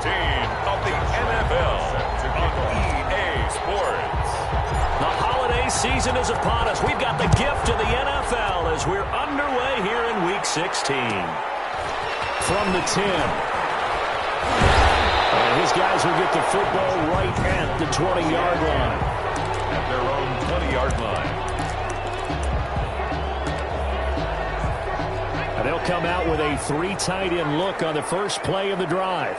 of the NFL on EA Sports. The holiday season is upon us. We've got the gift of the NFL as we're underway here in Week 16. From the 10. And his guys will get the football right at the 20-yard line. At their own 20-yard line. And they'll come out with a 3 tight end look on the first play of the drive.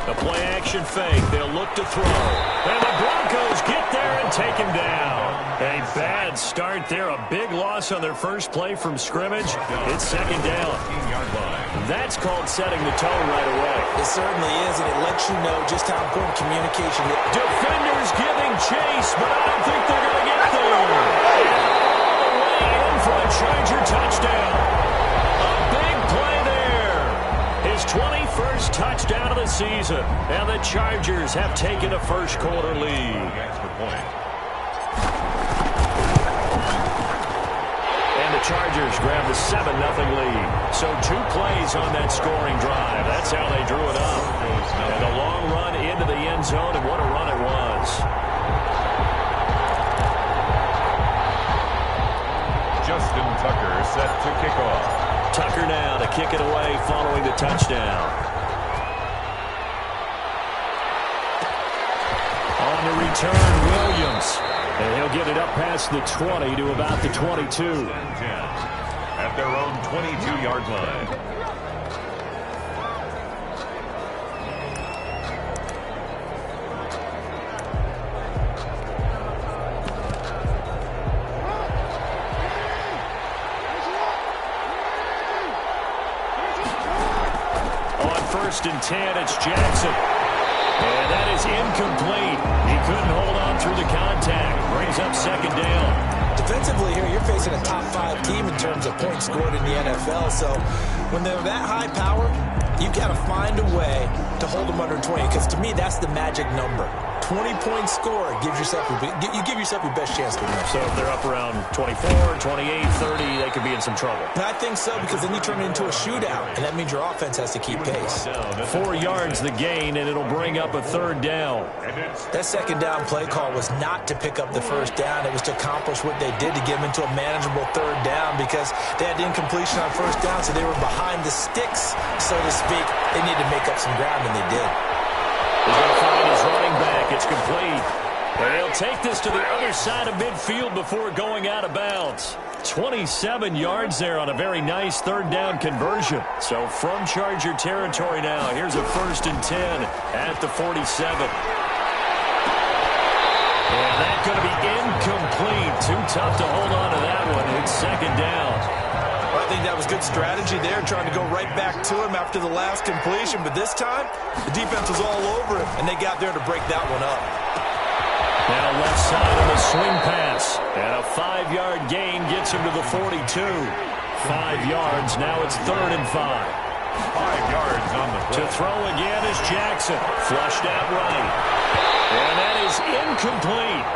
The play action fake. They'll look to throw. And the Broncos get there and take him down. A bad start there. A big loss on their first play from scrimmage. It's second down. That's called setting the tone right away. It certainly is, and it lets you know just how important communication is. Defenders giving chase, but I don't think they're going to get there. And all the way in for a Charger touchdown. A big play there. His 21st touchdown of the season. And the Chargers have taken a first quarter lead. And the Chargers grab the 7-0 lead. So 2 plays on that scoring drive. That's how they drew it up. And a long run into the end zone, and what a run it was. Justin Tucker set to kick off. Tucker now to kick it away following the touchdown. On the return, Williams. And he'll get it up past the 20 to about the 22. At their own 22-yard line. On 1st and 10, it's Jackson. And that is incomplete. He couldn't hold on through the contact. Brings up second down. Defensively here, you're facing a top 5 team in terms of points scored in the NFL. So when they're that high power, you got to find a way to hold them under 20. Because to me, that's the magic number. 20-point score gives yourself you give yourself your best chance to win. So if they're up around 24, 28, 30, they could be in some trouble. And I think so, because then you turn it into a shootout, and that means your offense has to keep pace. 4 yards the gain, and it'll bring up a 3rd down. That second down play call was not to pick up the first down. It was to accomplish what they did to get them into a manageable 3rd down, because they had incompletion on first down, so they were behind the sticks, so to speak. They needed to make up some ground, and they did. He's going to find his running back. It's complete. And he'll take this to the other side of midfield before going out of bounds. 27 yards there on a very nice 3rd down conversion. So from Charger territory now, here's a 1st and 10 at the 47. And that's going to be incomplete. Too tough to hold on to that one. It's second down. Well, I think that was good strategy there, trying to go right back to him after the last completion. But this time, the defense was all over him, and they got there to break that one up. Now left side of the swing pass. And a 5-yard gain gets him to the 42. 5 yards. Now it's 3rd and 5. 5 yards on the play. To throw again is Jackson. Flushed out right. And that is incomplete.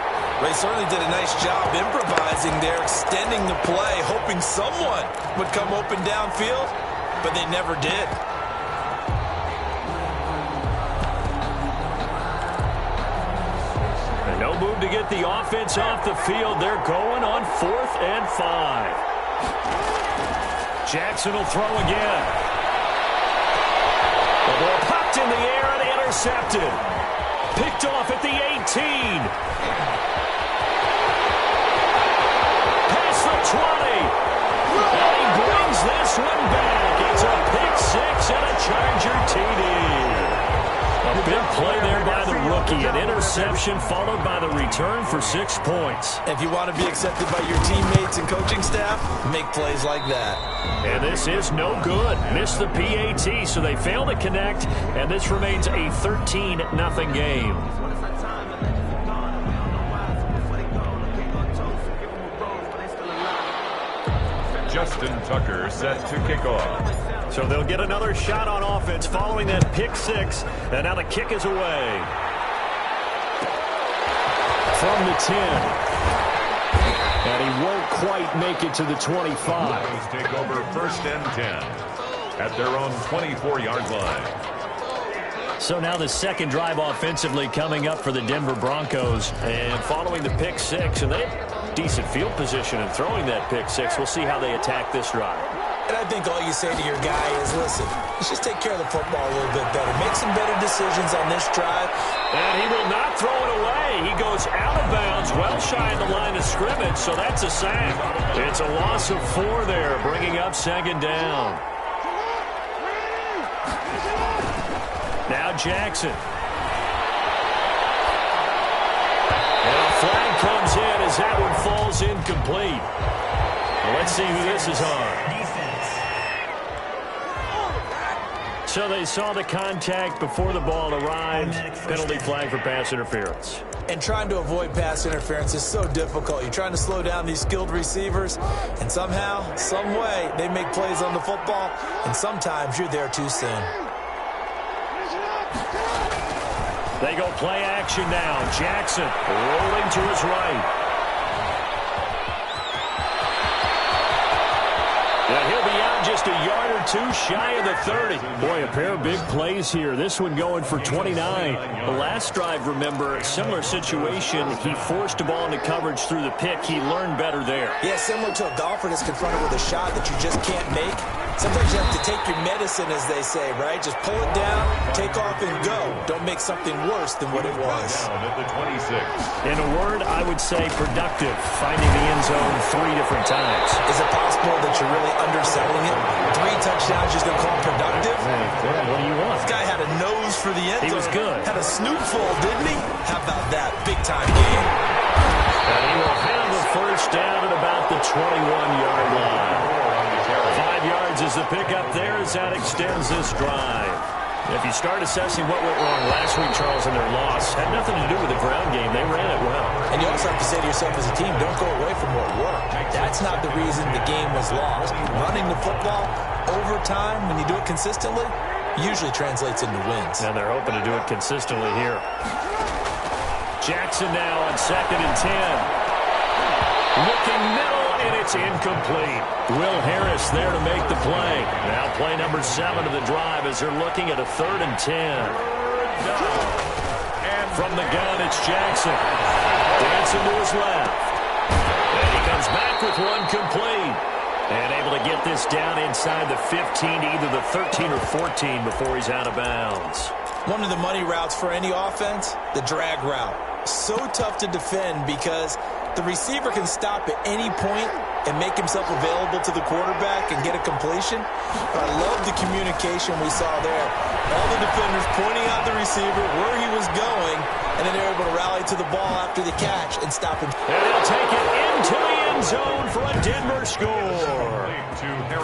They certainly did a nice job improvising there, extending the play, hoping someone would come open downfield, but they never did. And no move to get the offense off the field. They're going on 4th and 5. Jackson will throw again. The ball popped in the air and intercepted. Picked off at the 18. Past the 20. And he brings this one back. It's a pick 6 and a Charger TD. A big play there by the rookie. An interception followed by the return for 6 points. If you want to be accepted by your teammates and coaching staff, make plays like that. And this is no good. Missed the PAT, so they fail to connect, and this remains a 13-0 game. Justin Tucker set to kick off. So they'll get another shot on offense following that pick 6, and now the kick is away. From the 10. And And he won't quite make it to the 25. Broncos take over 1st and 10 at their own 24-yard line. So now the second drive offensively coming up for the Denver Broncos. And following the pick six, and they have decent field position in throwing that pick six. We'll see how they attack this drive. And I think all you say to your guy is, listen, let's just take care of the football a little bit better. Make some better decisions on this drive. And he will not throw it away. He goes out of bounds, well shy of the line of scrimmage, so that's a sack. It's a loss of 4 there, bringing up 2nd down. Now Jackson. And a flag comes in as that one falls incomplete. Well, let's see who this is on. So they saw the contact before the ball arrived. Penalty flag for pass interference. And trying to avoid pass interference is so difficult. You're trying to slow down these skilled receivers, and somehow, some way, they make plays on the football, and sometimes you're there too soon. They go play action now. Jackson rolling to his right. And he'll be out just a yard or two shy of the 30. Boy, a pair of big plays here. This one going for 29. The last drive, remember, similar situation. He forced the ball into coverage through the pick. He learned better there. Yeah, similar to a golfer that's confronted with a shot that you just can't make. Sometimes you have to take your medicine, as they say, right? Just pull it down, take off, and go. Don't make something worse than what it was. Down at the 26. In a word, I would say productive, finding the end zone 3 different times. Is it possible that you're really underselling it? 3 touchdowns, just going to call it productive? What do you want? This guy had a nose for the end zone. He was good. Had a snootful, didn't he? How about that? Big-time game. And he will have the first down at about the 21-yard line. 5 yards is the pickup there as that extends this drive. If you start assessing what went wrong last week, Charles, in their loss, had nothing to do with the ground game. They ran it well. And you also have to say to yourself as a team, don't go away from what worked. That's not the reason the game was lost. Running the football over time, when you do it consistently, usually translates into wins. And they're hoping to do it consistently here. Jackson now on 2nd and 10. Looking middle, and it's incomplete. Will Harris there to make the play. Now play number 7 of the drive as they're looking at a 3rd and 10. And from the gun, it's Jackson. Dancing to his left. And he comes back with one complete. And able to get this down inside the 15 to either the 13 or 14 before he's out of bounds. One of the money routes for any offense, the drag route. So tough to defend because the receiver can stop at any point and make himself available to the quarterback and get a completion. But I love the communication we saw there. All the defenders pointing out the receiver, where he was going, and then they're able to rally to the ball after the catch and stop him. And he'll take it into the end zone for a Denver score.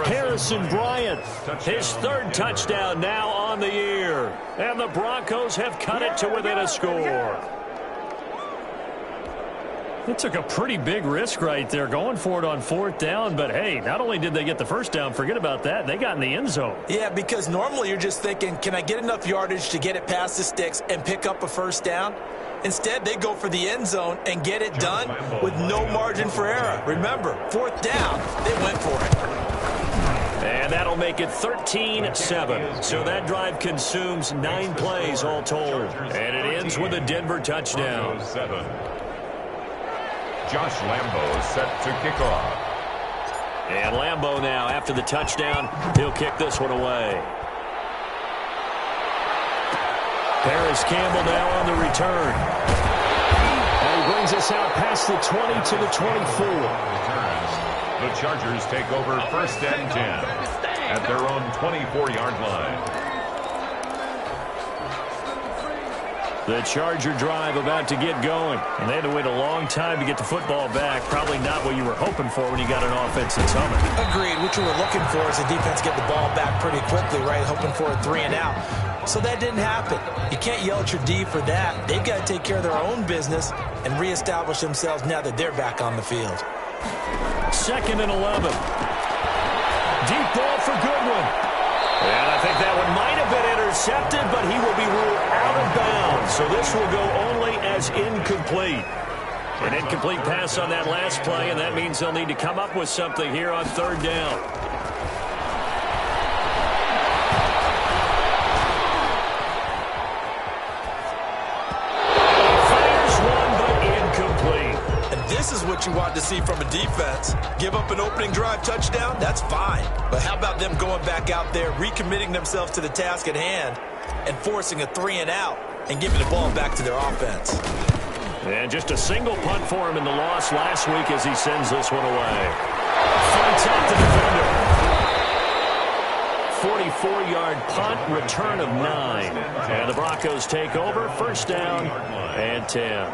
Harrison Bryant, his 3rd touchdown now on the year. And the Broncos have cut it to within a score. It took a pretty big risk right there going for it on 4th down. But, hey, not only did they get the first down, forget about that, they got in the end zone. Yeah, because normally you're just thinking, can I get enough yardage to get it past the sticks and pick up a first down? Instead, they go for the end zone and get it done with no margin for error. Remember, 4th down, they went for it. And that'll make it 13-7. So that drive consumes 9 plays all told. And it ends with a Denver touchdown. Josh Lambo set to kick off. And Lambo now, after the touchdown, he'll kick this one away. Paris Campbell now on the return. And he brings us out past the 20 to the 24. The Chargers take over 1st and 10 at their own 24-yard line. The Charger drive about to get going. And they had to wait a long time to get the football back. Probably not what you were hoping for when you got an offense that's humming. Agreed. What you were looking for is the defense get the ball back pretty quickly, right? Hoping for a 3 and out. So that didn't happen. You can't yell at your D for that. They've got to take care of their own business and reestablish themselves now that they're back on the field. 2nd and 11. Deep ball for Goodwin. And I think that one might have been intercepted, but he will be ruled out of bounds. So this will go only as incomplete. An incomplete pass on that last play, and that means they'll need to come up with something here on third down. Fires one, but incomplete. And this is what you want to see from a defense. Give up an opening drive touchdown, that's fine. But how about them going back out there, recommitting themselves to the task at hand, and forcing a 3-and-out and giving the ball back to their offense. And just a single punt for him in the loss last week as he sends this one away. Fights out the defender. 44-yard punt, return of 9. And the Broncos take over, first down and 10.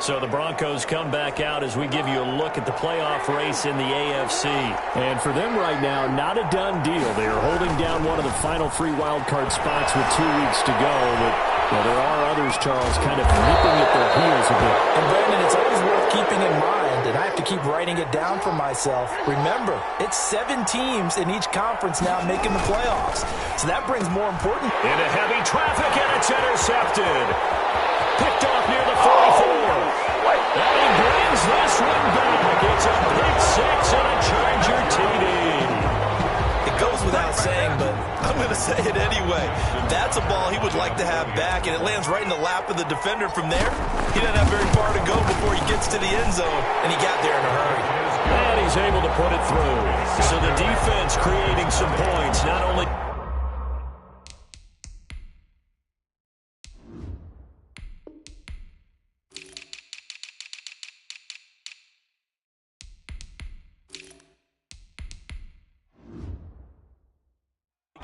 So the Broncos come back out as we give you a look at the playoff race in the AFC. And for them right now, not a done deal. They are holding down one of the final 3 wildcard spots with 2 weeks to go. But well, there are others, Charles, kind of nipping at their heels a bit. And Brandon, it's always worth keeping in mind, and I have to keep writing it down for myself. Remember, it's 7 teams in each conference now making the playoffs. So that brings more important. Into heavy traffic, and it's intercepted. Picked off near the 44. And he brings this one back. It's a pick 6 and a Charger TD. It goes without saying, but I'm going to say it anyway. That's a ball he would like to have back, and it lands right in the lap of the defender from there. He doesn't have very far to go before he gets to the end zone, and he got there in a hurry. And he's able to put it through. So the defense creating some points, not only...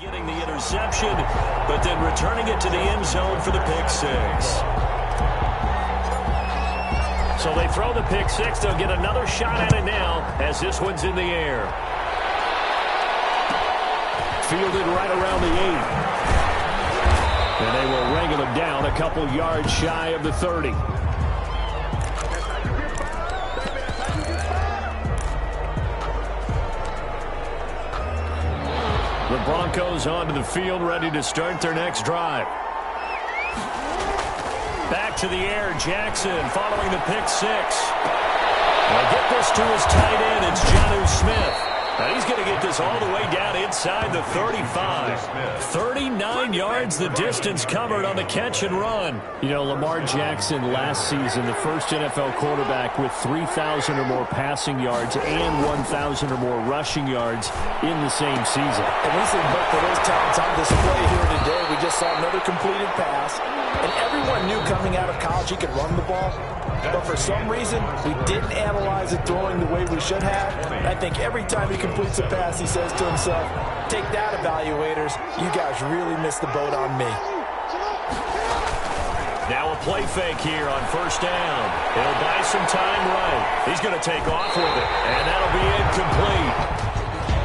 getting the interception, but then returning it to the end zone for the pick 6. So they throw the pick 6. They'll get another shot at it now as this one's in the air. Fielded right around the 8. And they will wrangle him down a couple yards shy of the 30. The Broncos onto the field, ready to start their next drive. Back to the air, Jackson following the pick 6. They'll get this to his tight end. It's Jonnu Smith. And he's going to get this all the way down inside the 35. 39 yards the distance covered on the catch and run. You know, Lamar Jackson last season, the first NFL quarterback with 3,000 or more passing yards and 1,000 or more rushing yards in the same season. And we see both of those talents on display here today. We just saw another completed pass. And everyone knew coming out of college he could run the ball. But for some reason, we didn't analyze it throwing the way we should have. And I think every time he completes a pass, he says to himself, take that, evaluators. You guys really missed the boat on me. Now a play fake here on first down. He'll buy some time right. He's going to take off with it, and that'll be incomplete.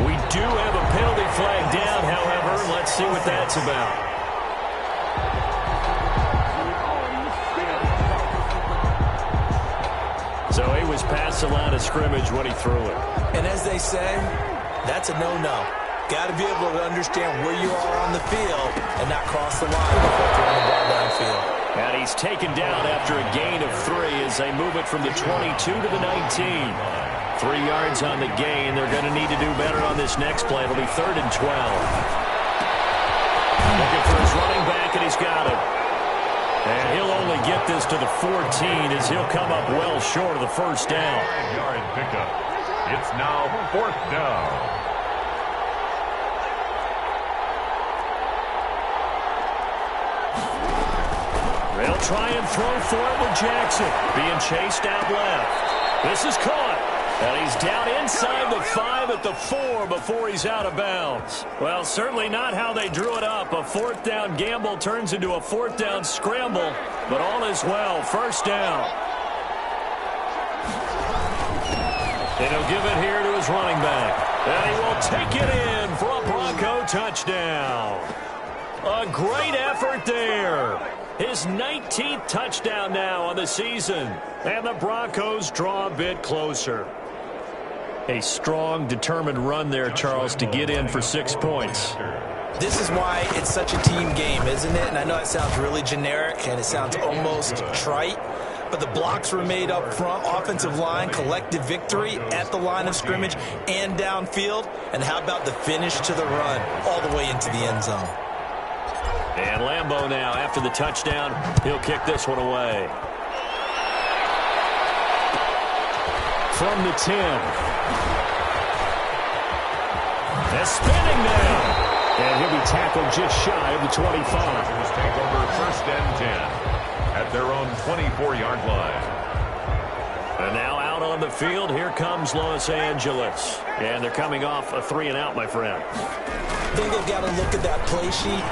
We do have a penalty flag down, however. Let's see what that's about. So he was past the line of scrimmage when he threw it. And as they say, that's a no-no. Got to be able to understand where you are on the field and not cross the line before throwing the ball downfield. And he's taken down after a gain of 3 as they move it from the 22 to the 19. 3 yards on the gain. They're going to need to do better on this next play. It'll be 3rd and 12. Looking for his running back, and he's got it. And he'll only get this to the 14 as he'll come up well short of the first down. 5-yard pickup. It's now 4th down. They'll try and throw for it with Jackson. Being chased out left. This is caught. And he's down inside the 5 at the 4 before he's out of bounds. Well, certainly not how they drew it up. A 4th down gamble turns into a 4th down scramble. But all is well. First down. And he'll give it here to his running back. And he will take it in for a Bronco touchdown. A great effort there. His 19th touchdown now on the season. And the Broncos draw a bit closer. A strong, determined run there, Charles, to get in for 6 points. This is why it's such a team game, isn't it? And I know it sounds really generic and it sounds almost trite. but the blocks were made up front. Offensive line, collective victory at the line of scrimmage and downfield. And how about the finish to the run all the way into the end zone? And Lambeau now, after the touchdown, he'll kick this one away. From the 10. They're spinning now. And he'll be tackled just shy of the 25. Chargers take over first and 10 at their own 24-yard line. And now out on the field, here comes Los Angeles. And they're coming off a 3-and-out, my friend. I think they've got to look at that play sheet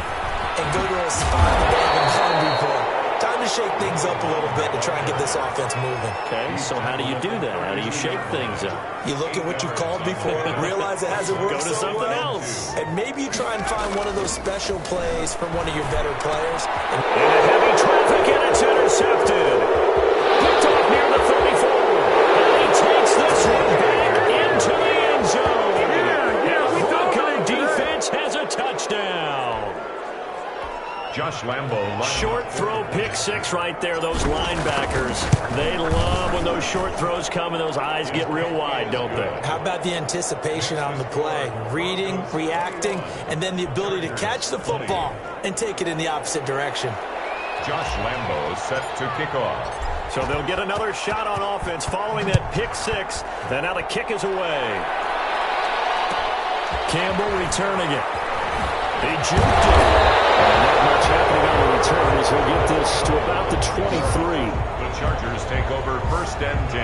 and go to a spot they've been hungry for. Time to shake things up a little bit to try and get this offense moving. Okay, so how do you do that? How do you shake things up? You look at what you've called before, realize it hasn't worked Go to so something well, else. and maybe you try and find one of those special plays from one of your better players. And a heavy traffic, and it's intercepted. Picked off near the 34. And he takes this one back into the end zone. And the Bronco defense has a touchdown. Josh Lambeau. Short throw, pick six right there. Those linebackers, they love when those short throws come and those eyes get real wide, don't they? How about the anticipation on the play? Reading, reacting, and then the ability to catch the football and take it in the opposite direction. Josh Lambeau set to kick off. So they'll get another shot on offense following that pick six. And now the kick is away. Campbell returning it. He juked it. And not much happening on the return as he'll get this to about the 23. The Chargers take over first and 10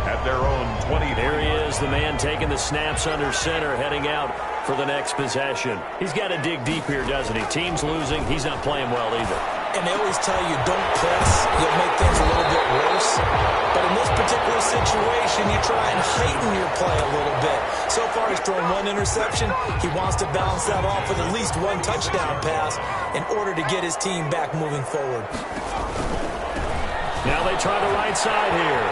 at their own 20. There he is, the man taking the snaps under center, heading out for the next possession. He's got to dig deep here, doesn't he? Team's losing. He's not playing well either. And they always tell you, don't press. You'll make things a little bit worse. But in this particular situation, you try and heighten your play a little bit. So far, he's thrown one interception. He wants to balance that off with at least one touchdown pass in order to get his team back moving forward. Now they try the right side here.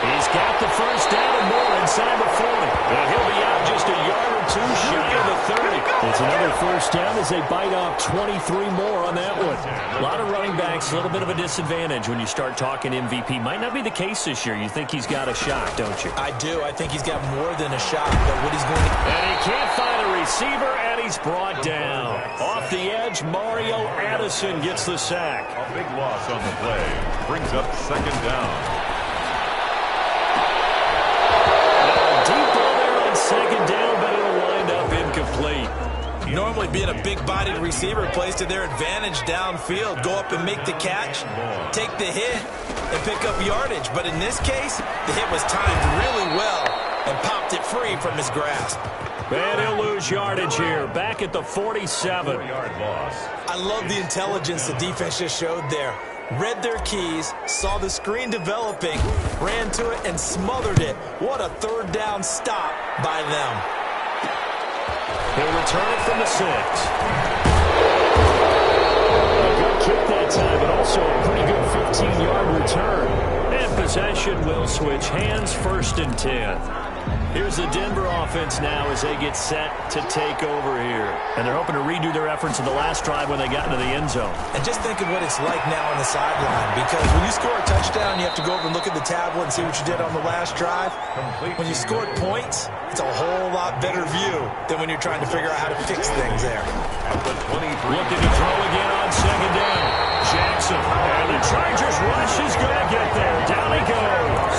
He's got the first down and more inside the 40. And he'll be out just a yard or two shy of the 30. It's another first down as they bite off 23 more on that one. A lot of running backs, a little bit of a disadvantage when you start talking MVP. Might not be the case this year. You think he's got a shot, don't you? I do. I think he's got more than a shot. But what he's going to... And he can't find a receiver, and he's brought down. Off the edge, Mario Addison gets the sack. A big loss on the play. Brings up second down. Second down, but it'll wind up incomplete. Normally being a big-bodied receiver plays to their advantage downfield. Go up and make the catch, take the hit, and pick up yardage. But in this case, the hit was timed really well and popped it free from his grasp. And he'll lose yardage here, back at the 47. 4-yard loss. I love the intelligence the defense just showed there. Read their keys, saw the screen developing, ran to it, and smothered it. What a third down stop by them. He'll return it from the 6. A good kick that time, but also a pretty good 15-yard return. And possession will switch hands, first and 10. Here's the Denver offense now as they get set to take over here. And they're hoping to redo their efforts in the last drive when they got into the end zone. And just think of what it's like now on the sideline, because when you score a touchdown, you have to go over and look at the tablet and see what you did on the last drive. When you scored points, it's a whole lot better view than when you're trying to figure out how to fix things there. At the 23. Looking to throw again on second down. Jackson. And the Chargers rush is going to get there. Down he goes.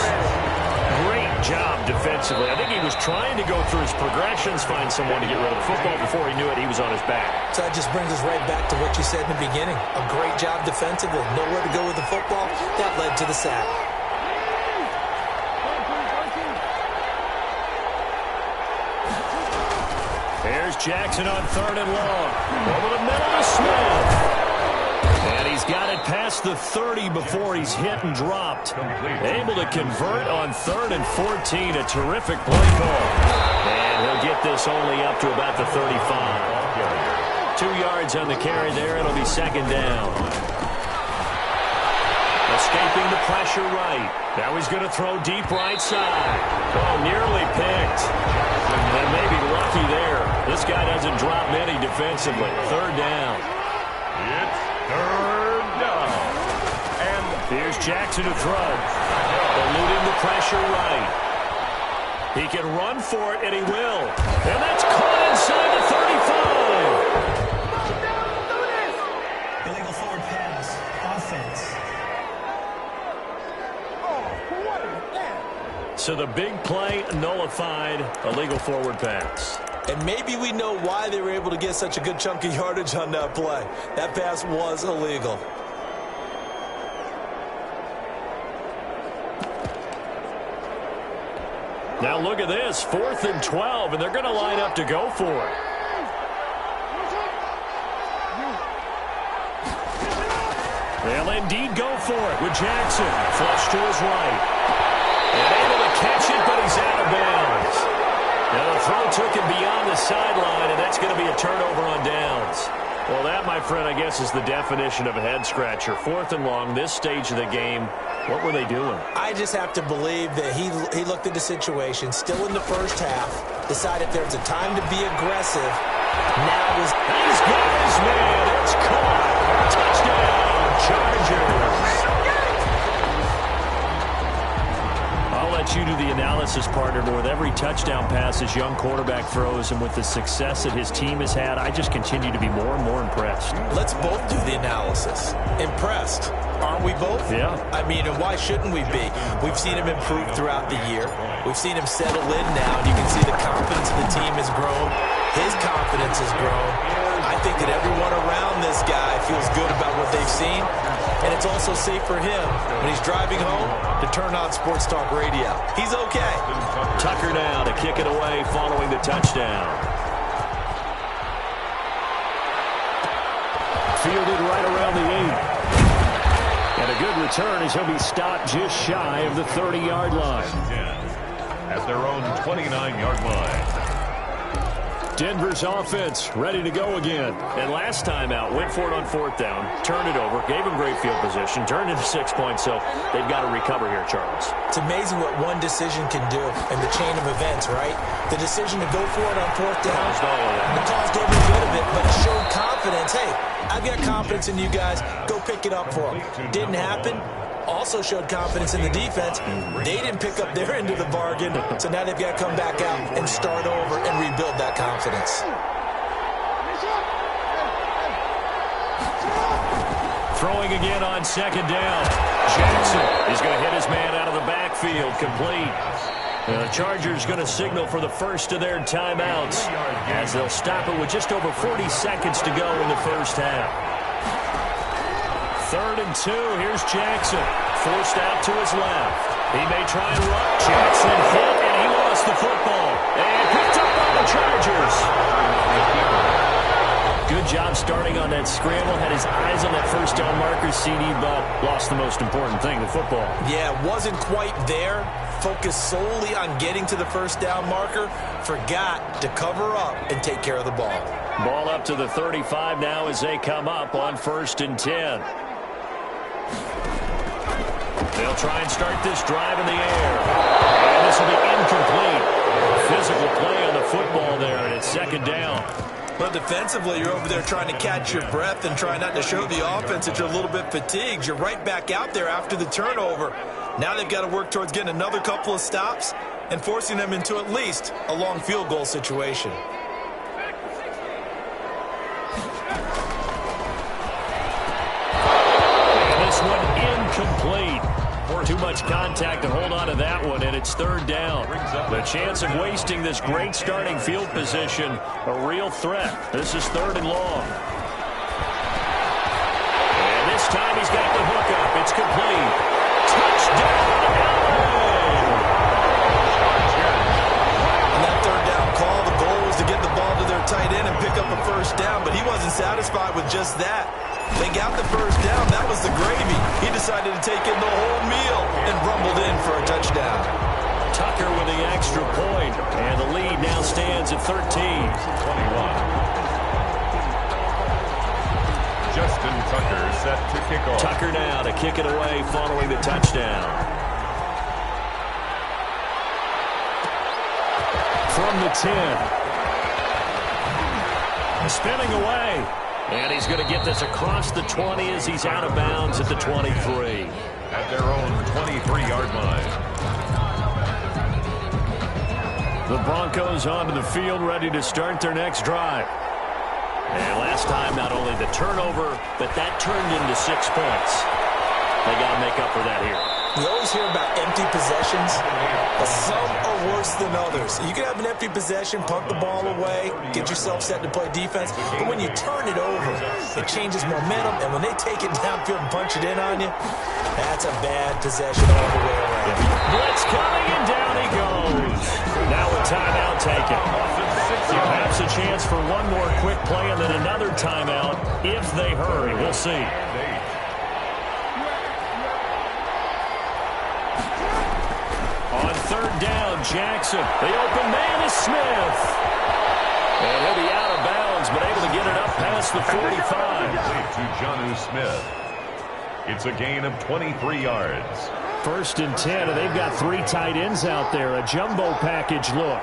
Great job defensively. I think he was trying to go through his progressions, find someone to get rid of the football. Before he knew it, he was on his back. So that just brings us right back to what you said in the beginning. A great job defensively. Nowhere to go with the football. That led to the sack. There's Jackson on third and long. Over the middle to Smith. And he's got it past the 30 before he's hit and dropped. Able to convert on third and 14. A terrific play call. And he'll get this only up to about the 35. 2 yards on the carry there. It'll be second down. Escaping the pressure right. Now he's going to throw deep right side. Oh, nearly picked. And maybe lucky there. This guy doesn't drop many defensively. Third down. It's third down. And Here's Jackson to throw. Eluding the pressure right. He can run for it, and he will. And that's caught inside the 35. Illegal forward pass. Offense. So the big play nullified. Illegal forward pass. And maybe we know why they were able to get such a good chunk of yardage on that play. That pass was illegal. Now look at this, 4th and 12, and they're going to line up to go for it. They'll indeed go for it with Jackson. Flush to his right. And able to catch it, but he's out of bounds. Now the throw took him beyond the sideline, and that's going to be a turnover on downs. Well, that, my friend, I guess is the definition of a head-scratcher. 4th and long, this stage of the game. What were they doing? I just have to believe that he looked at the situation, still in the first half, decided there's a time to be aggressive. Now is... He's got his man. It's caught. Touchdown, Chargers. I'll let you do the analysis, partner, but with every touchdown pass this young quarterback throws and with the success that his team has had, I just continue to be more and more impressed. Let's both do the analysis. Impressed. Aren't we both? Yeah. I mean, and why shouldn't we be? We've seen him improve throughout the year. We've seen him settle in now, and you can see the confidence of the team has grown. His confidence has grown. I think that everyone around this guy feels good about what they've seen, and it's also safe for him when he's driving home to turn on Sports Talk Radio. He's okay. Tucker now to kick it away following the touchdown. Fielded right around the 8. And a good return as he'll be stopped just shy of the 30-yard line. At their own 29-yard line. Denver's offense ready to go again. And last time out, went for it on 4th down, turned it over, gave him great field position, turned into 6 points, so they've got to recover here, Charles. It's amazing what one decision can do in the chain of events, right? The decision to go for it on 4th down, it caused every bit of it, but it showed confidence. Hey, I've got confidence in you guys. Go pick it up for them. Didn't happen. Also showed confidence in the defense. They didn't pick up their end of the bargain, so now they've got to come back out and start over and rebuild that confidence. Throwing again on 2nd down. Jackson is going to hit his man out of the backfield, complete. And the Chargers going to signal for the first of their timeouts as they'll stop it with just over 40 seconds to go in the first half. 3rd and 2. Here's Jackson. Forced out to his left. He may try and run. Jackson hit, and he lost the football. And picked up by the Chargers. Good job starting on that scramble. Had his eyes on that first down marker, CD, but lost the most important thing, the football. Yeah, wasn't quite there. Focused solely on getting to the first down marker. Forgot to cover up and take care of the ball. Ball up to the 35 now as they come up on 1st and 10. They'll try and start this drive in the air. And this will be incomplete. Physical play on the football there, and it's 2nd down. But defensively, you're over there trying to catch your breath and try not to show the offense that you're a little bit fatigued. You're right back out there after the turnover. Now they've got to work towards getting another couple of stops and forcing them into at least a long field goal situation. This one incomplete. Too much contact to hold on to that one, and it's 3rd down. The chance of wasting this great starting field position, a real threat. This is 3rd and long. And this time he's got the hook up. It's complete. Touchdown, LA! On that 3rd down call, the goal was to get the ball to their tight end and pick up a first down, but he wasn't satisfied with just that. They got the first down. That was the gravy. He decided to take in the whole meal and rumbled in for a touchdown. Tucker with the extra point, and the lead now stands at 13. 21. Justin Tucker set to kick off. Tucker now to kick it away following the touchdown. From the 10. Spinning away. And he's going to get this across the 20 as he's out of bounds at the 23. at their own 23-yard line. The Broncos onto the field, ready to start their next drive. And last time, not only the turnover, but that turned into 6 points. They got to make up for that here. We always hear about empty possessions, but some are worse than others. You can have an empty possession, punt the ball away, get yourself set to play defense, but when you turn it over, it changes momentum, and when they take it downfield and punch it in on you, that's a bad possession all the way around. Blitz coming, and down he goes. Now a timeout taken. Perhaps a chance for one more quick play and then another timeout if they hurry. We'll see. On third down, Jackson. The open man is Smith. And he'll be out of bounds, but able to get it up past the 45. To Jonnu Smith. It's a gain of 23 yards. 1st and 10, and they've got 3 tight ends out there. A jumbo package look.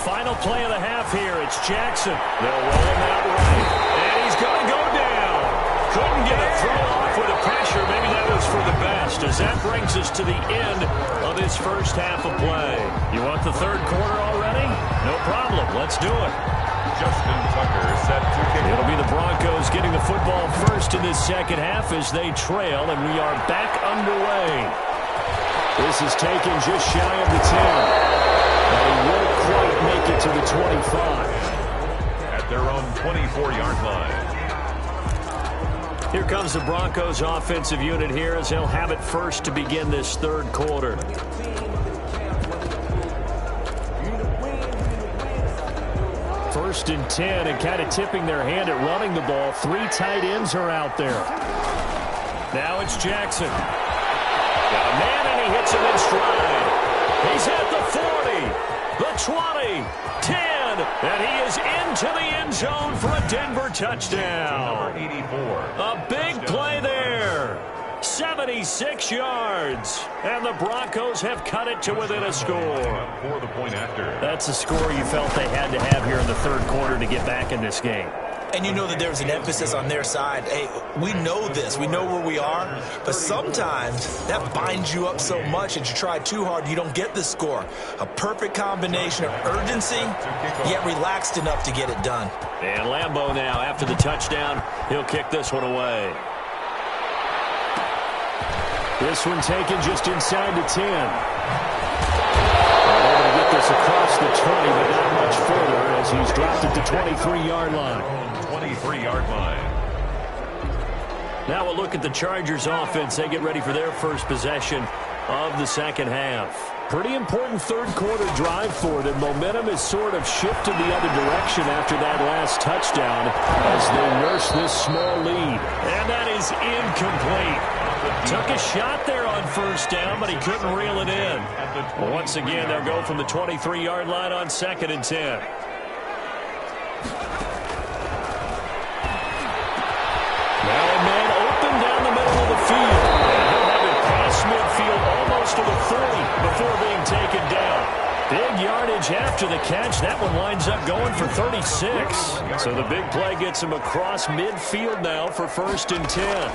Final play of the half here. It's Jackson. They'll roll him out right. And he's going to go down. Couldn't get a throw off with the pressure. Maybe that was for the best, as that brings us to the end of this first half of play. You want the third quarter already? No problem. Let's do it. Justin Tucker set to kick. It'll be the Broncos getting the football first in this second half as they trail, and we are back underway. This is taken just shy of the 10. But he won't quite make it to the 25. At their own 24-yard line. Here comes the Broncos offensive unit here as they'll have it first to begin this third quarter. First and 10, and kind of tipping their hand at running the ball. 3 tight ends are out there. Now it's Jackson. Got a man, and he hits him in stride. He's at the 40, the 20, 10, and he is into the end zone for a Denver touchdown. Number 84. A big play there. 76 yards. And the Broncos have cut it to within a score. For the point after. That's a score you felt they had to have here in the third quarter to get back in this game. And you know that there's an emphasis on their side. Hey, we know this. We know where we are. But sometimes that binds you up so much that you try too hard, you don't get the score. A perfect combination of urgency, yet relaxed enough to get it done. And Lambeau now, after the touchdown, he'll kick this one away. This one taken just inside the 10. Able to get this across the 20, but not much further as he's dropped at the 23-yard line. 23-yard line. Now we'll look at the Chargers offense. They get ready for their first possession of the second half. Pretty important third quarter drive for them. Momentum has sort of shifted the other direction after that last touchdown as they nurse this small lead. And that is incomplete. Took a shot there on first down, but he couldn't reel it in. Well, once again, they'll go from the 23-yard line on 2nd and 10. Now a man open down the middle of the field. And he'll have it past midfield almost to the 40 before being taken down. Big yardage after the catch. That one winds up going for 36. So the big play gets him across midfield now for 1st and 10.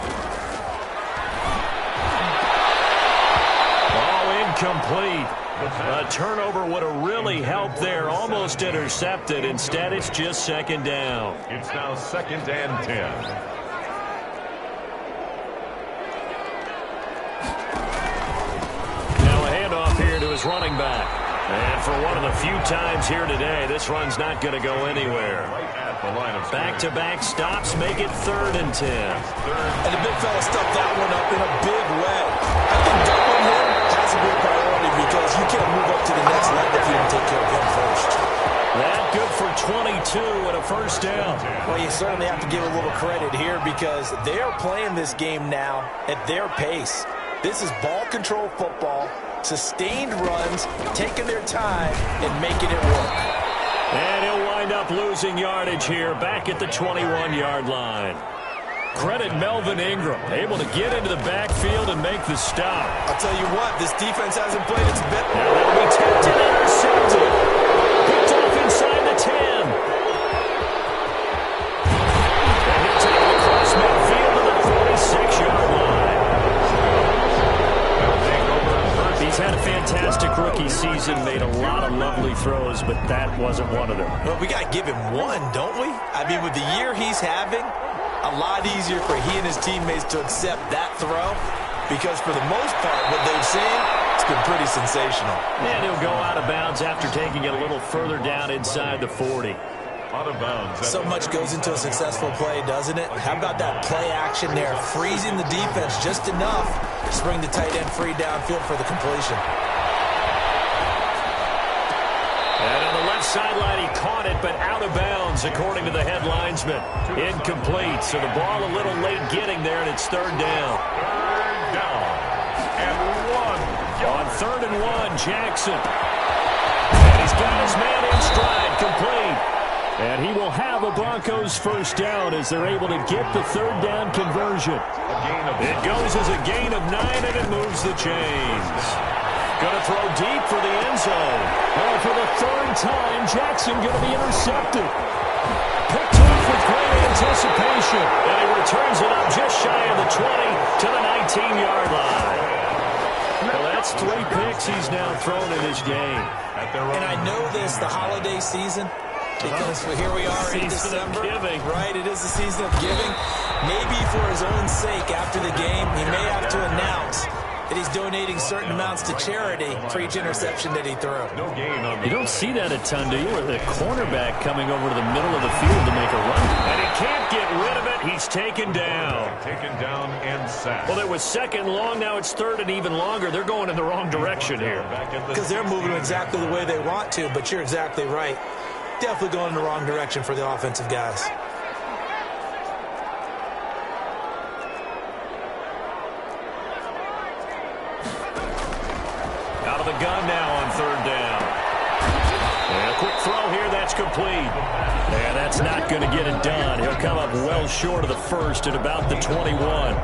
Complete. A turnover would have really helped there. Almost intercepted. Instead, it's just 2nd down. It's now 2nd and 10. Now a handoff here to his running back. And for one of the few times here today, this run's not going to go anywhere. Back-to-back stops make it 3rd and 10. And the big fella stuffed that one up in a big way. I think doubling him has to be a priority because you can't move up to the next level if you don't take care of him first. That good for 22 and a 1st down. Well, you certainly have to give a little credit here because they're playing this game now at their pace. This is ball control football, sustained runs, taking their time and making it work. And he'll wind up losing yardage here back at the 21-yard line. Credit Melvin Ingram, able to get into the backfield and make the stop. I'll tell you what, this defense hasn't played its best. Now that'll be tipped and intercepted. Picked off inside the 10. And he'll had a fantastic rookie season, made a lot of lovely throws, but that wasn't one of them. Well, we got to give him one, don't we? I mean, with the year he's having, a lot easier for he and his teammates to accept that throw, because for the most part, what they've seen, it's been pretty sensational. And he'll go out of bounds after taking it a little further down inside the 40. Out of bounds. So much goes into a successful play, doesn't it? How about that play action there, freezing the defense just enough to bring the tight end free downfield for the completion. And on the left sideline, he caught it, but out of bounds, according to the head linesman. Incomplete, so the ball a little late getting there, and it's third down. Third down. And 1. On 3rd and 1, Jackson. And he's got his man in stride, complete. And he will have a Broncos first down as they're able to get the third down conversion. It goes as a gain of 9, and it moves the chains. Going to throw deep for the end zone. Well, for the third time, Jackson going to be intercepted. Picked off with great anticipation. And he returns it up just shy of the 20 to the 19-yard line. Well, that's 3 picks he's now thrown in his game. And I know this, the holiday season, because here we are in December, right? It is the season of giving. Maybe for his own sake, after the game, he may have to announce that he's donating certain amounts to charity for each interception that he threw. No gain on You don't see that a ton, do you? With a cornerback coming over to the middle of the field to make a run. And he can't get rid of it. He's taken down. Taken down and sacked. Well, it was 2nd long. Now it's 3rd and even longer. They're going in the wrong direction here. Because they're moving exactly the way they want to, but you're exactly right. Definitely going in the wrong direction for the offensive guys. Out of the gun now on 3rd down. And a quick throw here, that's complete. And that's not going to get it done. He'll come up well short of the first at about the 21.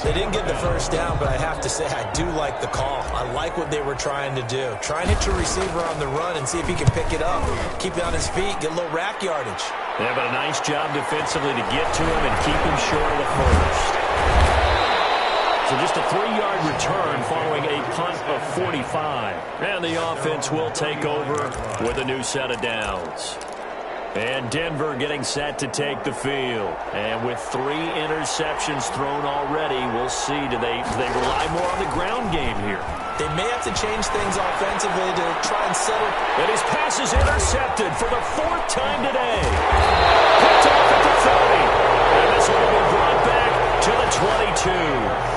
They didn't get the first down, but I have to say I do like the call. I like what they were trying to do. Try and hit your receiver on the run and see if he can pick it up. Keep it on his feet, get a little rack yardage. Yeah, but a nice job defensively to get to him and keep him short of the first. So just a 3-yard return following a punt of 45. And the offense will take over with a new set of downs. And Denver getting set to take the field. And with 3 interceptions thrown already, we'll see. Do they rely more on the ground game here? They may have to change things offensively to try and settle. And his pass is intercepted for the 4th time today. Picked off at the 30. And this will be brought back to the 22.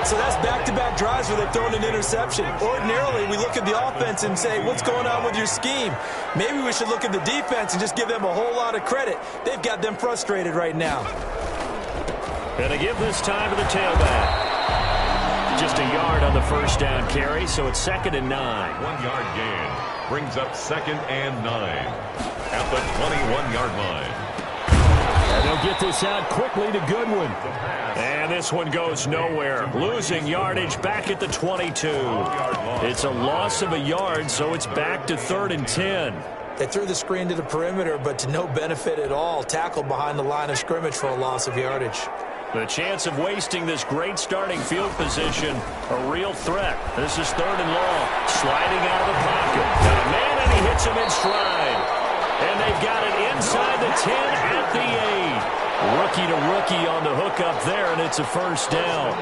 So that's back-to-back drives where they've thrown an interception. Ordinarily, we look at the offense and say, what's going on with your scheme? Maybe we should look at the defense and just give them a whole lot of credit. They've got them frustrated right now. And they give this time to the tailback. Just a yard on the first down carry, so it's 2nd and 9. 1-yard gain brings up 2nd and 9 at the 21-yard line. And they'll get this out quickly to Goodwin. And this one goes nowhere. Losing yardage back at the 22. It's a loss of a yard, so it's back to 3rd and 10. They threw the screen to the perimeter, but to no benefit at all. Tackled behind the line of scrimmage for a loss of yardage. The chance of wasting this great starting field position, a real threat. This is 3rd and long. Sliding out of the pocket. Got a man, and he hits him in stride. And they've got it inside the 10 at the 8. Rookie to rookie on the hook up there, and it's a first down.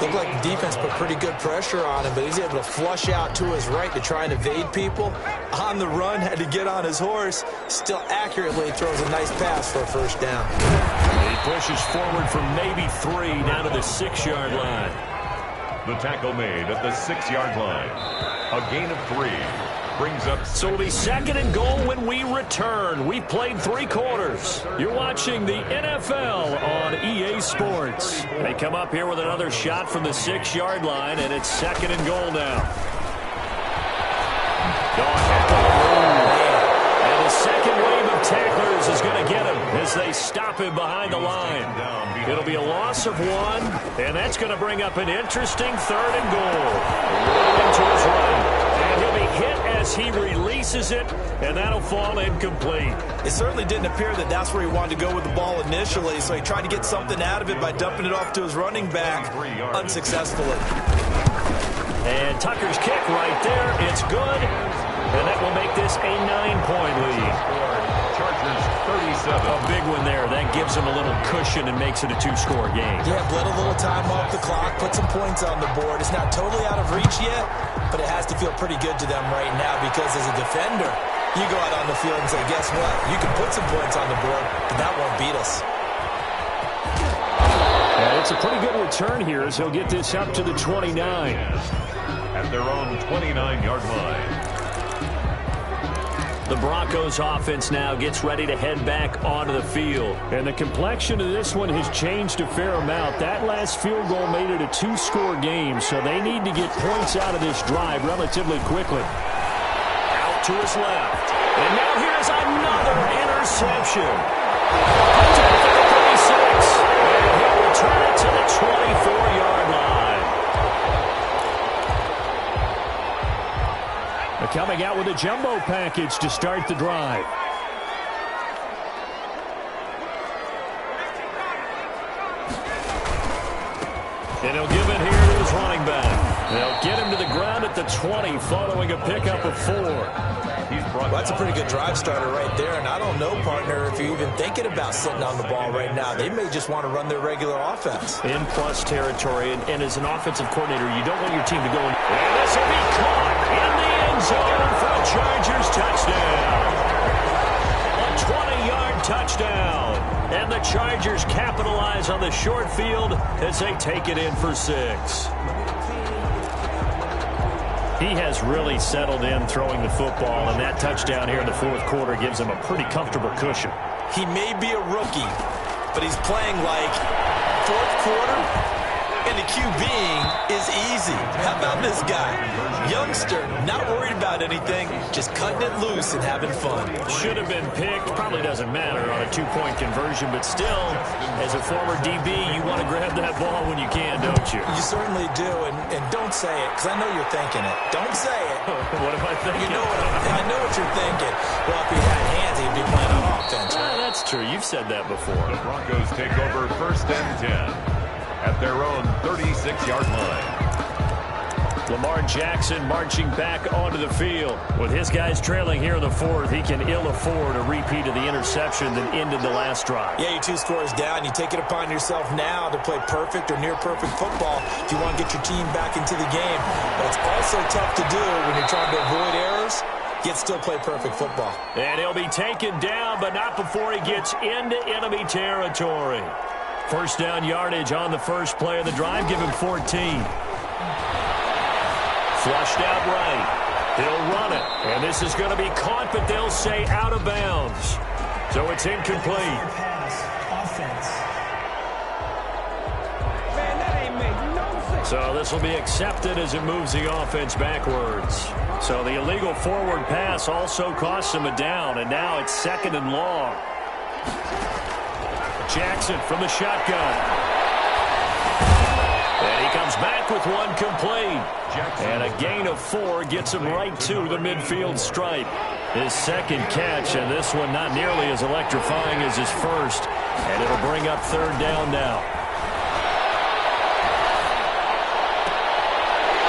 Looked like the defense put pretty good pressure on him, but he's able to flush out to his right to try and evade people. On the run, had to get on his horse. Still accurately throws a nice pass for a first down. He pushes forward from maybe 3 down to the 6-yard line. The tackle made at the 6-yard line. A gain of 3. Brings up. So it'll be 2nd and goal when we return. We've played 3 quarters. You're watching the NFL on EA Sports. They come up here with another shot from the 6-yard line, and it's 2nd and goal now. And the second wave of tacklers is going to get him as they stop him behind the line. It'll be a loss of 1, and that's going to bring up an interesting 3rd and goal. Rolling to his right. And he'll be hit as he releases it, and that'll fall incomplete. It certainly didn't appear that that's where he wanted to go with the ball initially, so he tried to get something out of it by dumping it off to his running back unsuccessfully. And Tucker's kick right there. It's good. And that will make this a 9-point lead. Chargers 37. A big one there. That gives them a little cushion and makes it a 2-score game. Yeah, bled a little time off the clock, put some points on the board. It's not totally out of reach yet, but it has to feel pretty good to them right now because as a defender, you go out on the field and say, guess what? You can put some points on the board, but that won't beat us. And it's a pretty good return here as he'll get this up to the 29. At their own 29-yard line. The Broncos offense now gets ready to head back onto the field. And the complexion of this one has changed a fair amount. That last field goal made it a 2-score game, so they need to get points out of this drive relatively quickly. Out to his left. And now here's another interception. Touchdown for the 36. And he'll return it to the 24-yard line. Coming out with a jumbo package to start the drive. And he'll give it here to his running back. They'll get him to the ground at the 20 following a pickup of 4. Well, that's a pretty good drive starter right there, and I don't know, partner, if you're even thinking about sitting on the ball right now. They may just want to run their regular offense. In plus territory, and as an offensive coordinator, you don't want your team to go in. And this will be caught in the end zone for a Chargers touchdown. A 20-yard touchdown. And the Chargers capitalize on the short field as they take it in for 6. He has really settled in throwing the football, and that touchdown here in the fourth quarter gives him a pretty comfortable cushion. He may be a rookie, but he's playing like fourth quarter, and the QBing is easy. How about this guy? Youngster, not worried about anything, just cutting it loose and having fun. Should have been picked. Probably doesn't matter on a 2-point conversion, but still, as a former DB, you want to grab that ball when you can, don't you? You certainly do, and don't say it, because I know you're thinking it. Don't say it. What am I thinking? I know what you're thinking. Well, if he had hands, he'd be playing on offense. Right? That's true. You've said that before. The Broncos take over first and 10 at their own 36-yard line. Lamar Jackson marching back onto the field. With his guys trailing here in the fourth, he can ill afford a repeat of the interception that ended the last drive. Yeah, you're 2 scores down. You take it upon yourself now to play perfect or near-perfect football if you want to get your team back into the game. But it's also tough to do when you're trying to avoid errors, yet still play perfect football. And he'll be taken down, but not before he gets into enemy territory. First down yardage on the first play of the drive. Give him 14. Flushed out right. He'll run it. And this is going to be caught, but they'll say out of bounds. So it's incomplete. So this will be accepted as it moves the offense backwards. So the illegal forward pass also costs him a down, and now it's 2nd and long. Jackson from the shotgun. And he comes back with one complete. And a gain of 4 gets him right to the midfield stripe. His second catch, and this one not nearly as electrifying as his first. And it'll bring up 3rd down now.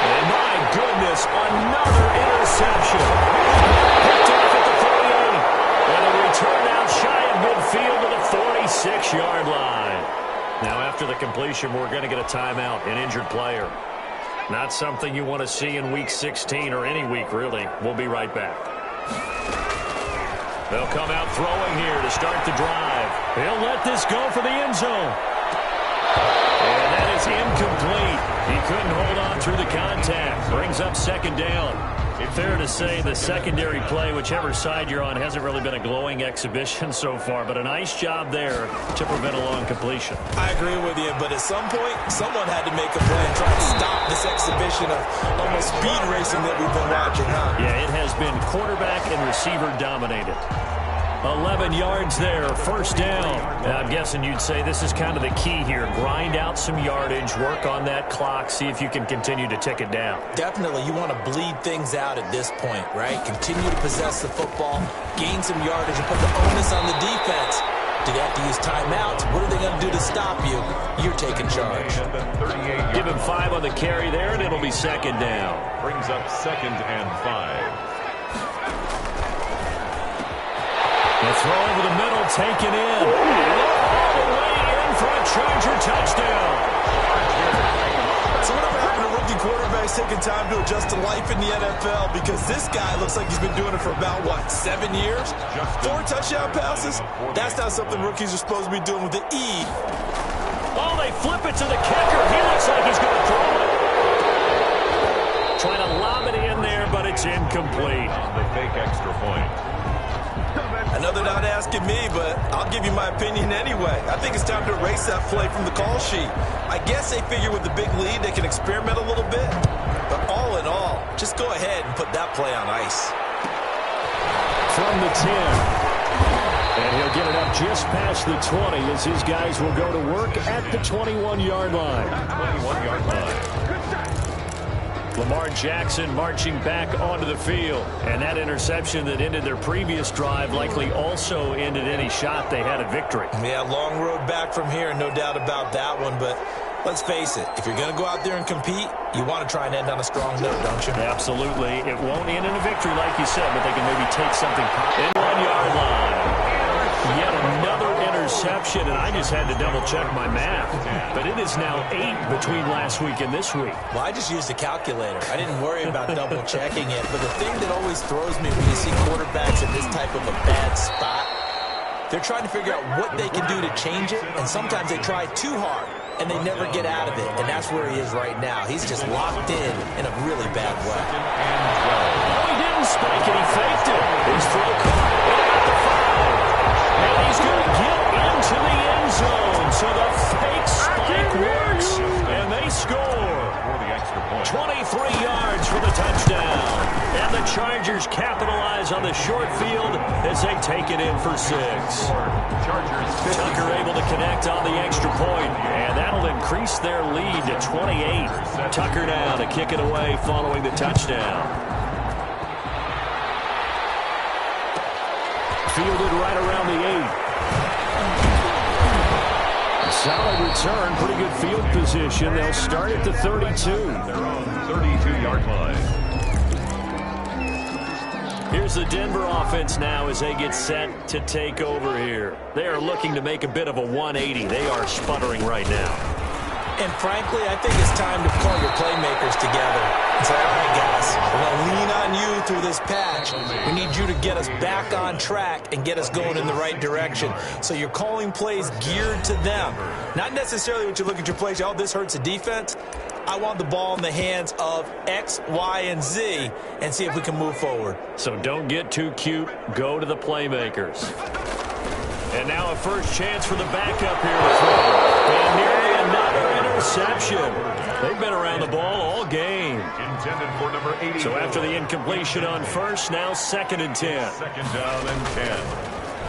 And my goodness, another interception. Picked off at the 48. And a return out shy of midfield to the 46-yard line. Now after the completion, we're going to get a timeout, an injured player. Not something you want to see in Week 16 or any week, really. We'll be right back. They'll come out throwing here to start the drive. He'll let this go for the end zone. And that is incomplete. He couldn't hold on through the contact. Brings up 2nd down. Fair to say the secondary play, whichever side you're on, hasn't really been a glowing exhibition so far, but a nice job there to prevent a long completion. I agree with you, but at some point, someone had to make a play and try to stop this exhibition of almost speed racing that we've been watching, huh? Yeah, it has been quarterback and receiver dominated. 11 yards there, 1st down. And I'm guessing you'd say this is kind of the key here. Grind out some yardage, work on that clock, see if you can continue to tick it down. Definitely, you want to bleed things out at this point, right? Continue to possess the football, gain some yardage, and put the onus on the defense Do they have to use timeouts? What are they going to do to stop you? You're taking charge. Give him 5 on the carry there, and it'll be second down. Brings up 2nd and 5. The throw over the middle, taken in. All the way in for a Charger touchdown. So whatever happened to rookie quarterbacks taking time to adjust to life in the NFL? Because this guy looks like he's been doing it for about, 7 years? 4 touchdown passes? That's not something rookies are supposed to be doing with the E. Oh, they flip it to the kicker. He looks like he's going to throw it. Trying to lob it in there, but it's incomplete. The fake extra point. I know they're not asking me, but I'll give you my opinion anyway. I think it's time to erase that play from the call sheet. I guess they figure with the big lead they can experiment a little bit. But all in all, just go ahead and put that play on ice. From the 10. And he'll get it up just past the 20 as his guys will go to work at the 21-yard line. 21-yard line. Lamar Jackson marching back onto the field. And that interception that ended their previous drive likely also ended any shot they had at victory. Yeah, long road back from here, no doubt about that one. But let's face it, if you're going to go out there and compete, you want to try and end on a strong note, don't you? Absolutely. It won't end in a victory like you said, but they can maybe take something in 1-yard line. Yet another interception, and I just had to double-check my math. But it is now 8 between last week and this week. Well, I just used a calculator. I didn't worry about double-checking it. But the thing that always throws me when you see quarterbacks in this type of a bad spot, they're trying to figure out what they can do to change it, and sometimes they try too hard, and they never get out of it. And that's where he is right now. He's just locked in a really bad way. No, he didn't spike it. He faked it. His throw caught at the 5. And he's going to get into the end zone. So the fake spike works, and they score. 23 yards for the touchdown. And the Chargers capitalize on the short field as they take it in for 6. Tucker able to connect on the extra point, and that'll increase their lead to 28. Tucker now to kick it away following the touchdown. Fielded right around the 8. Solid return, pretty good field position. They'll start at the 32. Their own 32-yard line. Here's the Denver offense now as they get set to take over here. They are looking to make a bit of a 180. They are sputtering right now. And frankly, I think it's time to call your playmakers together and say, all right, guys, we're going to lean on you through this patch. We need you to get us back on track and get us going in the right direction. So you're calling plays geared to them. Not necessarily what you look at your plays, oh, this hurts the defense. I want the ball in the hands of X, Y, and Z and see if we can move forward. So don't get too cute. Go to the playmakers. And now a first chance for the backup here to throw. And nearly another interception. They've been around the ball all game. Intended for number 80. So after the incompletion on first, now 2nd and 10. 2nd down and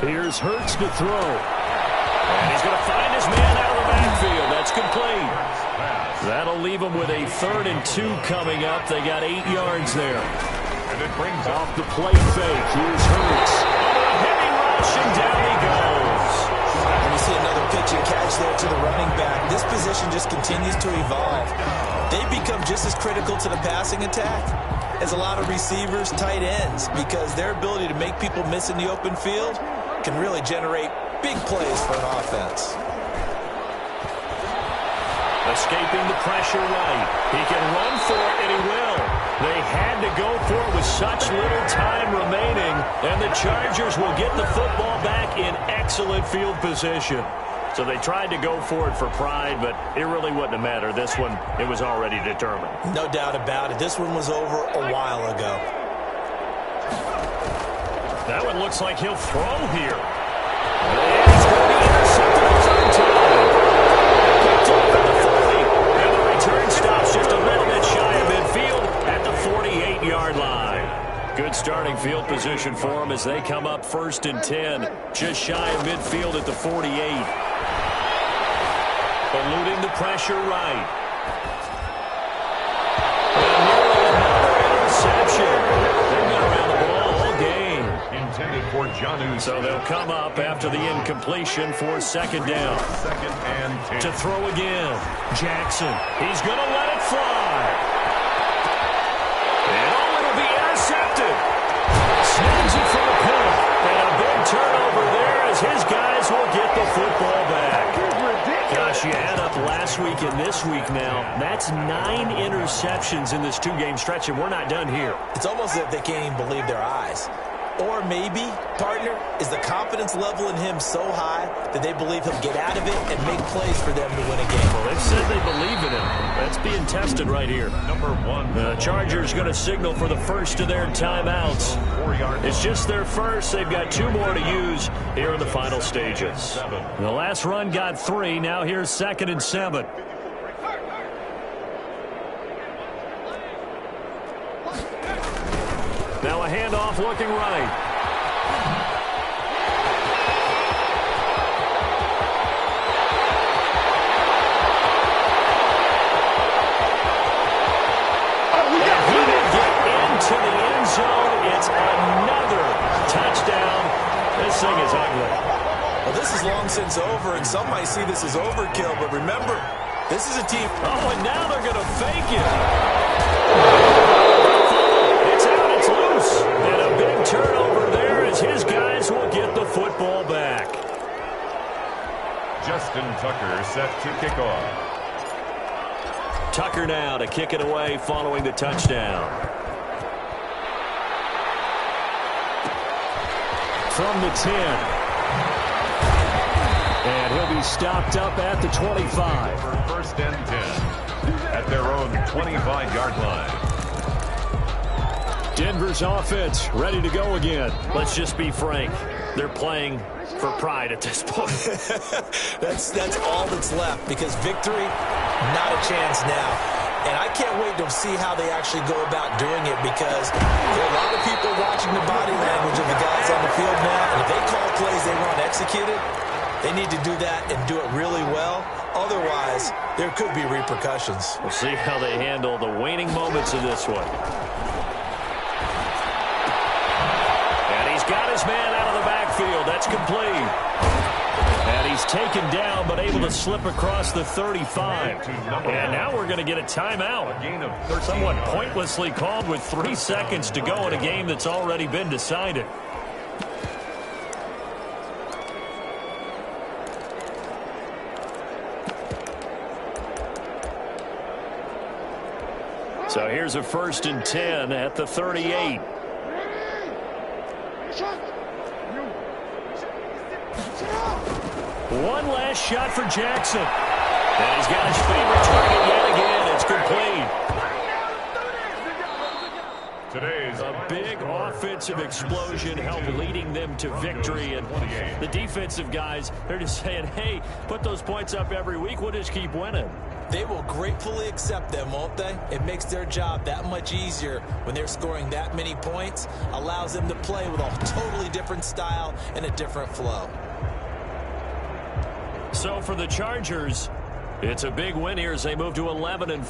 10. Here's Hurts to throw. And he's going to find his man out of the backfield. That's complete. That'll leave him with a 3rd and 2 coming up. They got 8 yards there. And it brings Off the play fake. Here's Hurts. Heavy rush, and down he goes. And you see another pitch and catch there to the running back. This position just continues to evolve. They become just as critical to the passing attack as a lot of receivers, tight ends, because their ability to make people miss in the open field can really generate big plays for an offense. Escaping the pressure right. He can run for it, and he will. They had to go for it with such little time remaining, and the Chargers will get the football back in excellent field position. So they tried to go for it for pride, but it really wouldn't have mattered. This one, it was already determined. No doubt about it. This one was over a while ago. That one looks like he'll throw here. And he's going to be intercepted a third time. Picked up at the 40, and the return stops just a little bit shy of midfield at the 48-yard line. Good starting field position for them as they come up 1st and 10, just shy of midfield at the 48. Eluding the pressure right. And nearly another interception. They've been around the ball all game. intended for Jonnu So they'll come up after the incompletion for second down. Second and 10. To throw again. Jackson. He's going to let it fly. And it'll be intercepted. Snags it for the punt. And a big turnover there as his guys will get the football back. Gosh, you add up last week and this week now. That's 9 interceptions in this 2-game stretch, and we're not done here. It's almost as if they can't even believe their eyes. Or maybe, partner, is the confidence level in him so high that they believe he'll get out of it and make plays for them to win a game. Well, they've said they believe in him. That's being tested right here. Number 1. The Chargers going to signal for the first of their timeouts. 4 yards. It's just their first. They've got 2 more to use here in the final stages. The last run got 3. Now here's 2nd and 7. Now a handoff looking right. To the end zone. It's another touchdown. This thing is ugly. Well, this is long since over, and some might see this as overkill, but remember, this is a team. Oh, and now they're going to fake it. It's out. It's loose. And a big turnover there as his guys will get the football back. Justin Tucker set to kick off. Tucker now to kick it away following the touchdown. From the 10. And he'll be stopped up at the 25. For first and 10 at their own 25-yard line. Denver's offense ready to go again. Let's just be frank. They're playing for pride at this point. That's all that's left, because victory, not a chance now. And I can't wait to see how they actually go about doing it, because there are a lot of people watching the body language of the guys on the field now. And if they call plays they want executed, they need to do that and do it really well. Otherwise, there could be repercussions. We'll see how they handle the waning moments of this one. And he's got his man out of the backfield. That's complete. And he's taken down, but able to slip across the 35. And now we're going to get a timeout. Somewhat pointlessly called with 3 seconds to go in a game that's already been decided. So here's a 1st and 10 at the 38. One last shot for Jackson. And he's got his favorite target yet again. It's complete. Today's A big offensive explosion helped leading them to victory. And the defensive guys, they're just saying, hey, put those points up every week. We'll just keep winning. They will gratefully accept them, won't they? It makes their job that much easier when they're scoring that many points. Allows them to play with a totally different style and a different flow. So for the Chargers, it's a big win here as they move to 11-4.